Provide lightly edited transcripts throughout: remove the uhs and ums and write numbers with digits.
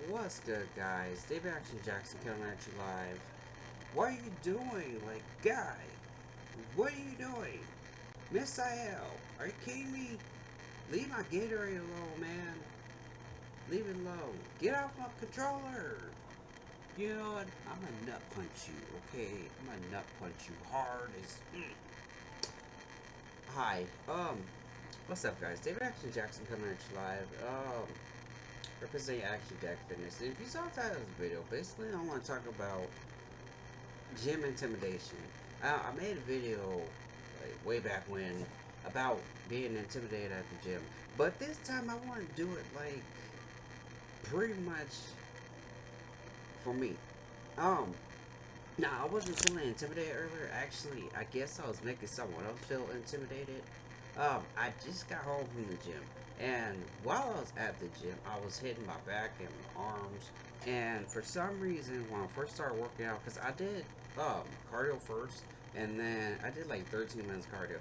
What's good, guys? David Action Jackson coming at you live. What are you doing? Like, guy, what are you doing? Miss IL, are you kidding me? Leave my Gatorade alone, man. Leave it alone. Get off my controller. You know what? I'm gonna nut punch you, okay? I'm gonna nut punch you hard as. Hi. What's up, guys? David Action Jackson coming at you live. Representing Action Jack Fitness. And if you saw the title of this video, basically I want to talk about gym intimidation. I made a video like way back when about being intimidated at the gym, but this time I want to do it like pretty much for me. Um, now I wasn't feeling intimidated earlier. Actually, I guess I was making someone else feel intimidated. I just got home from the gym, and while I was at the gym, I was hitting my back and my arms. And for some reason, when I first started working out, because I did cardio first, and then I did like 13 minutes cardio.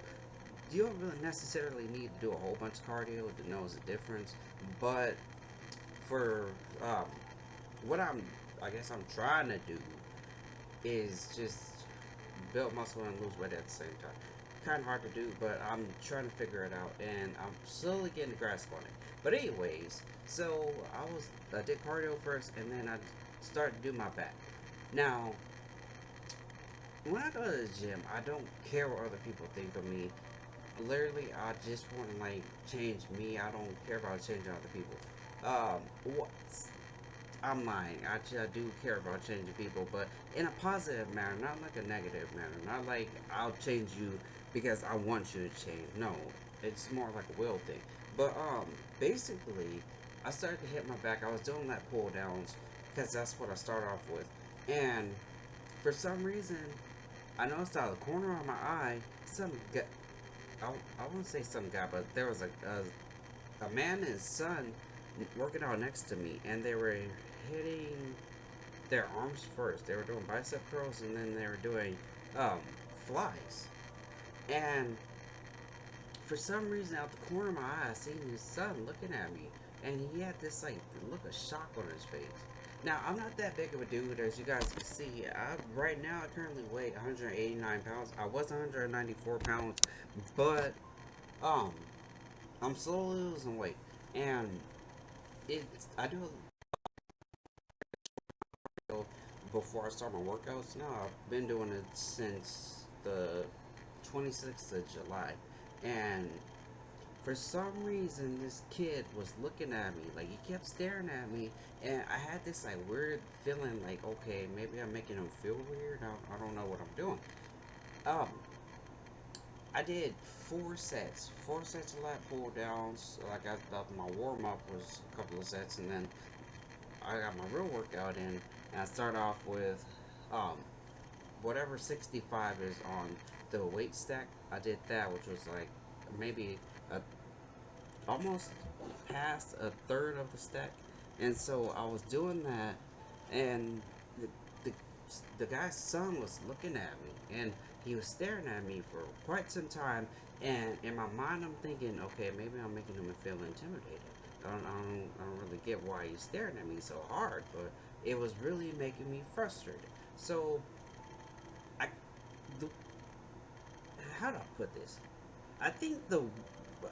You don't really necessarily need to do a whole bunch of cardio to know the difference, but for what I guess I'm trying to do is just build muscle and lose weight at the same time. Kind of hard to do, but I'm trying to figure it out, and I'm slowly getting a grasp on it. But anyways, so I did cardio first, and then I started to do my back. Now, when I go to the gym, I don't care what other people think of me. Literally, I just want to like change me. I don't care about changing other people. What? I'm lying. Actually, I do care about changing people, but in a positive manner, not like a negative manner. Not like I'll change you because I want you to change. No, it's more like a will thing. But basically, I started to hit my back. I was doing that pull downs because that's what I start off with, and for some reason, I noticed out of the corner of my eye, some guy. I won't say some guy, but there was a man and his son working out next to me, and they were hitting their arms first. They were doing bicep curls, and then they were doing flies. And for some reason, out the corner of my eye, I seen his son looking at me, and he had this like look of shock on his face. Now, I'm not that big of a dude, as you guys can see. Right now, I currently weigh 189 pounds. I was 194 pounds, but um, I'm slowly losing weight, and I do before I start my workouts. Now I've been doing it since the 26th of July, and for some reason this kid was looking at me, like he kept staring at me, and I had this like weird feeling like, okay, maybe I'm making him feel weird. I don't know what I'm doing. Um, I did four sets of lat pull downs. Like I thought my warm up was a couple of sets, and then I got my real workout in, and I start off with um, whatever 65 is on the weight stack. I did that, which was like maybe a, almost past a third of the stack, and so I was doing that, and the, the, the guy's son was looking at me, and he was staring at me for quite some time, and in my mind I'm thinking, okay, maybe I'm making him feel intimidated. I don't really get why he's staring at me so hard, but it was really making me frustrated. So, I, the, how do I put this? I think the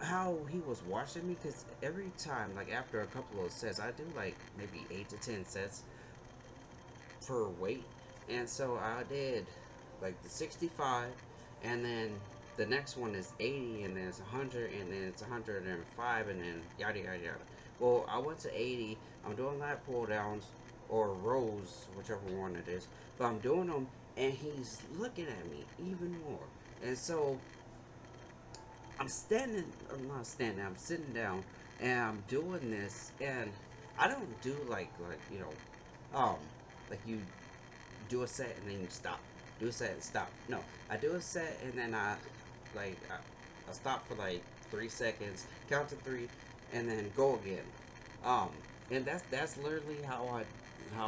how he was watching me, because every time, like after a couple of sets, I do like maybe 8 to 10 sets per weight, and so I did like the 65, and then the next one is 80, and then it's 100, and then it's 105, and then yada yada yada. Well, I went to 80. I'm doing lat pull downs or rows, whichever one it is, but I'm doing them, and he's looking at me even more, and so I'm standing. I'm not standing. I'm sitting down, and I'm doing this, and I don't do like like you do a set and then you stop. Do a set and stop. No, I do a set and then I stop for like 3 seconds, count to three, and then go again. Um, and that's literally how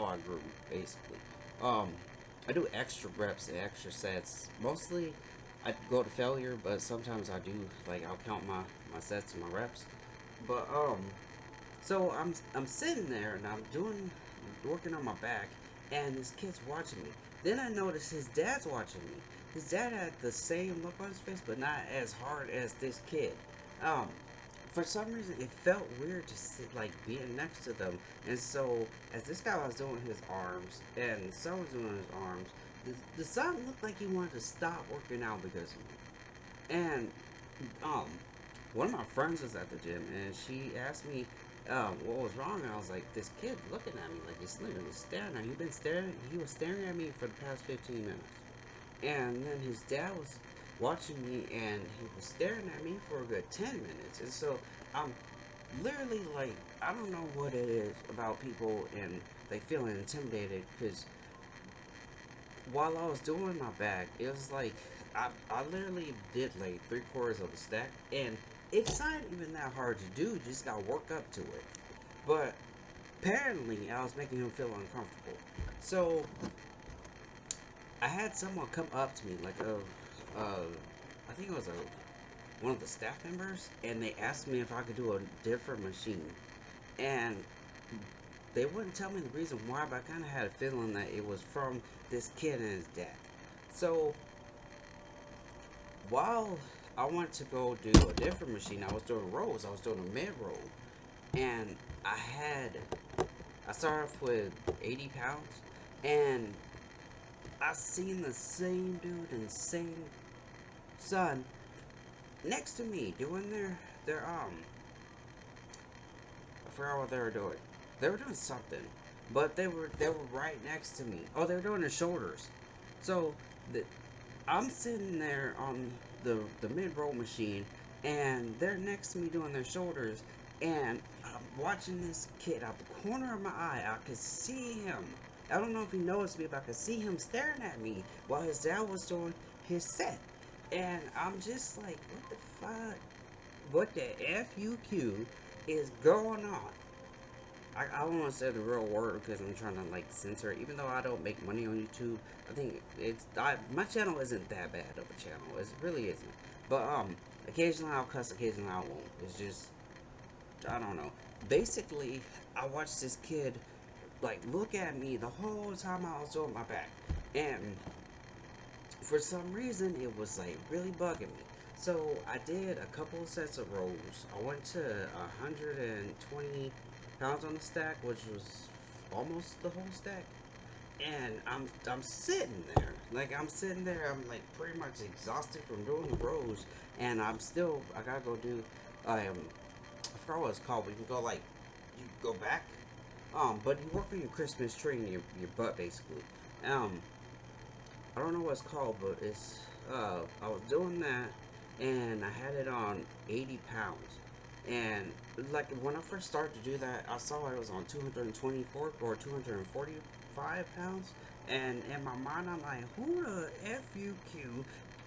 I grew basically. Um, I do extra reps and extra sets. Mostly, I go to failure, but sometimes I do like I'll count my sets and my reps. But So I'm sitting there and I'm working on my back, and this kid's watching me. Then I notice his dad's watching me. His dad had the same look on his face, but not as hard as this kid. Um, for some reason, it felt weird to sit like being next to them. And so, as this guy was doing his arms, and the son was doing his arms, the son looked like he wanted to stop working out because of me. And um, one of my friends was at the gym, and she asked me what was wrong. And I was like, this kid looking at me like he's literally staring at me. He was staring at me for the past 15 minutes. And then his dad was watching me, and he was staring at me for a good 10 minutes. And so I'm literally like, I don't know what it is about people and they feeling intimidated, because while I was doing my back, it was like I literally did like 3/4 of the stack, and it's not even that hard to do. You just gotta work up to it. But apparently, I was making him feel uncomfortable. So I had someone come up to me, like I think it was one of the staff members, and they asked me if I could do a different machine, and they wouldn't tell me the reason why, but I kind of had a feeling that it was from this kid and his dad. So while I went to go do a different machine, I was doing rows. I was doing a mid row, and I started off with 80 pounds, and I seen the same dude and same son next to me doing their I forgot what they were doing. They were doing something, but they were right next to me. Oh, they were doing their shoulders. So the, I'm sitting there on the mid roll machine, and they're next to me doing their shoulders, and I'm watching this kid out the corner of my eye. I could see him. I don't know if he noticed me, but I could see him staring at me while his dad was doing his set. And I'm just like, what the fuck? What the FUQ is going on? I don't want to say the real word because I'm trying to like censor it. Even though I don't make money on YouTube, I think my channel isn't that bad of a channel. It really isn't. But occasionally I'll cuss, occasionally I won't. It's just, I don't know. Basically, I watched this kid like look at me the whole time I was doing my back, and for some reason it was like really bugging me. So I did a couple of sets of rows. I went to 120 pounds on the stack, which was almost the whole stack. And I'm sitting there, I'm like pretty much exhausted from doing the rows, and I gotta go do I forgot what it's called, but you can go like you go back, but you work on your Christmas tree and your butt basically. Um, I don't know what it's called, but it's I was doing that, and I had it on 80 pounds, and like when I first started to do that, I saw it was on 224 or 245 pounds, and in my mind I'm like, who the FUQ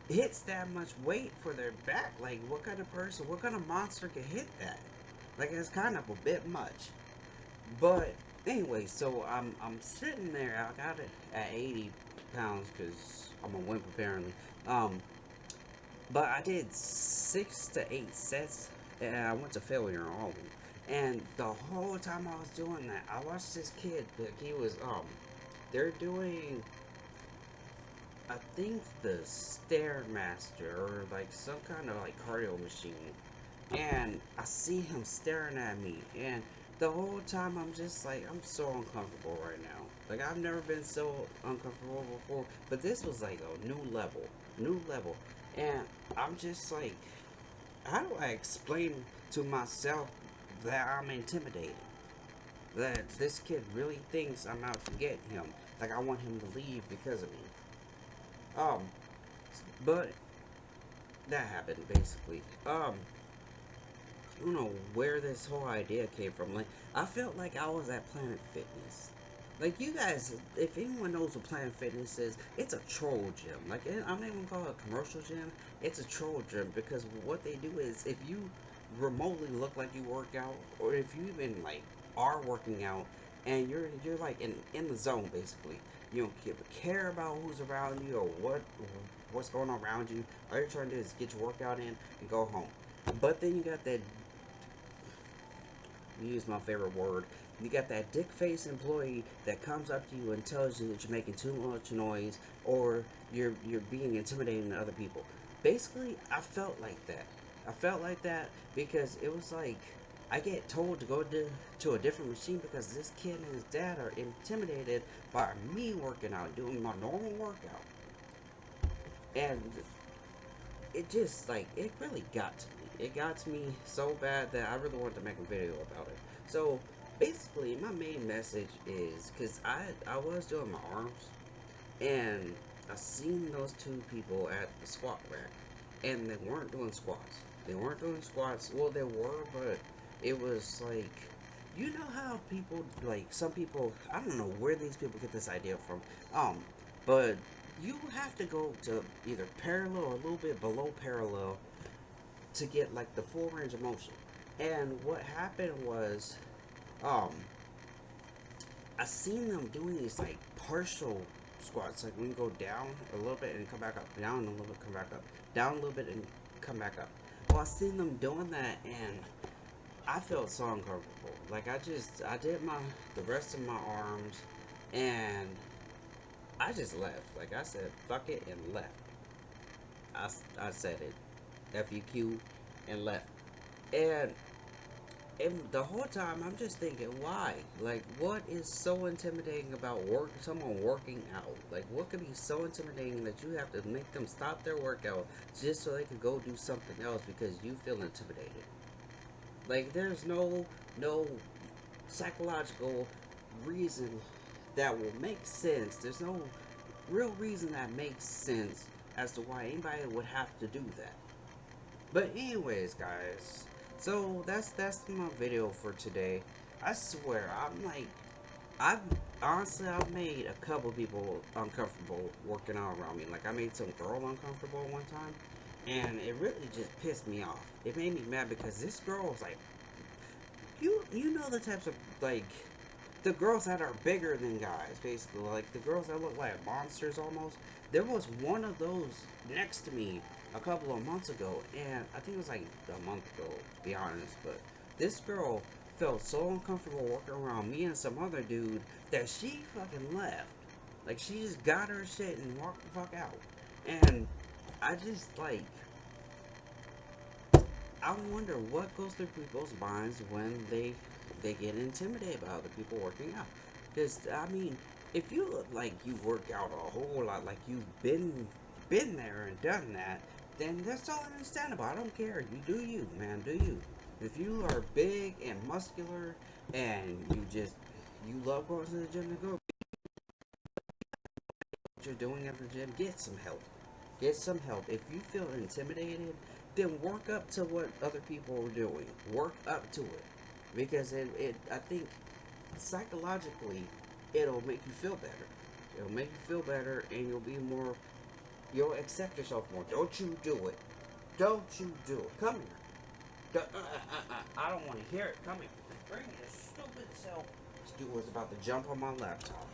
hits that much weight for their back? Like, what kind of person, what kind of monster can hit that? Like, it's kind of a bit much. But anyway, so I'm sitting there. I got it at 80 pounds because I'm a wimp apparently. But I did 6 to 8 sets, and I went to failure on all of them. And the whole time I was doing that, I watched this kid. Like he was they're doing, I think, the Stairmaster or like some kind of like cardio machine, and I see him staring at me, and the whole time I'm just like, I'm so uncomfortable right now. Like, I've never been so uncomfortable before, but this was like a new level, and I'm just like, how do I explain to myself that I'm intimidated? That this kid really thinks I'm out to get him. Like, I want him to leave because of me. Um, but that happened basically. I don't know where this whole idea came from. Like, I felt like I was at Planet Fitness. Like, you guys, if anyone knows what Planet Fitness is, it's a troll gym. Like, I'm not even gonna call it a commercial gym. It's a troll gym because what they do is, if you remotely look like you work out, or if you even like are working out, and you're like in the zone basically. You don't care about who's around you or what's going on around you. All you're trying to do is get your workout in and go home. But then you got that use my favorite word. You got that dick face employee that comes up to you and tells you that you're making too much noise or you're being intimidating to other people. Basically, I felt like that. I felt like that because it was like I get told to go to a different machine because this kid and his dad are intimidated by me working out, doing my normal workout. And it just like it really got to me. It got to me so bad that I really wanted to make a video about it. So basically, my main message is because I was doing my arms and I seen those two people at the squat rack and they weren't doing squats. They weren't doing squats. Well, they were, but it was like you know how people like some people I don't know where these people get this idea from. But you have to go to either parallel or a little bit below parallel to get like the full range of motion. And what happened was, um, I seen them doing these like partial squats, like we can go down a little bit and come back up, down a little bit, come back up, down a little bit and come back up. Well, I seen them doing that and I felt so uncomfortable. Like I did the rest of my arms and I just left. Like I said, fuck it and left. I said it, FUQ, and left. And the whole time I'm just thinking, why? Like, what is so intimidating about someone working out? Like, what could be so intimidating that you have to make them stop their workout just so they can go do something else because you feel intimidated? Like, there's no psychological reason that will make sense. There's no real reason that makes sense as to why anybody would have to do that. But anyways, guys, so that's my video for today. I swear, I've honestly I've made a couple people uncomfortable working out around me. Like I made some girl uncomfortable one time, and it really just pissed me off. It made me mad because this girl was like, you know the types of like the girls that are bigger than guys, basically, like the girls that look like monsters almost. There was one of those next to me a couple of months ago, and I think it was like a month ago, to be honest. But this girl felt so uncomfortable working around me and some other dude that she fucking left. Like she just got her shit and walked the fuck out. And I just like I wonder what goes through people's minds when they get intimidated by other people working out. Because I mean, if you look like you work out a whole lot, like you've been there and done that, then that's all understandable. I don't care. You do you, man. Do you? If you are big and muscular and you love going to the gym to go, what you're doing at the gym, get some help. Get some help. If you feel intimidated, then work up to what other people are doing. Work up to it. Because I think psychologically, it'll make you feel better. It'll make you feel better and you'll accept yourself more. Don't you do it. Don't you do it. Come here. I don't want to hear it. Come here. Bring your stupid self. This dude was about to jump on my laptop.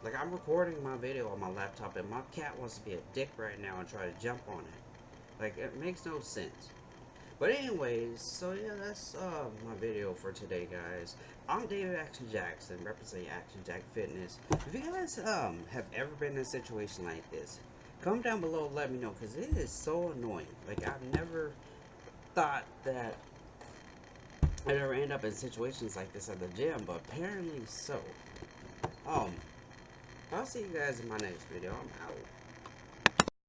Like, I'm recording my video on my laptop, and my cat wants to be a dick right now and try to jump on it. Like, it makes no sense. But anyways, so yeah, that's my video for today, guys. I'm David Action Jackson, representing Action Jack Fitness. If you guys have ever been in a situation like this, comment down below and let me know, because it is so annoying. Like, I've never thought that I'd ever end up in situations like this at the gym, but apparently so. I'll see you guys in my next video. I'm out.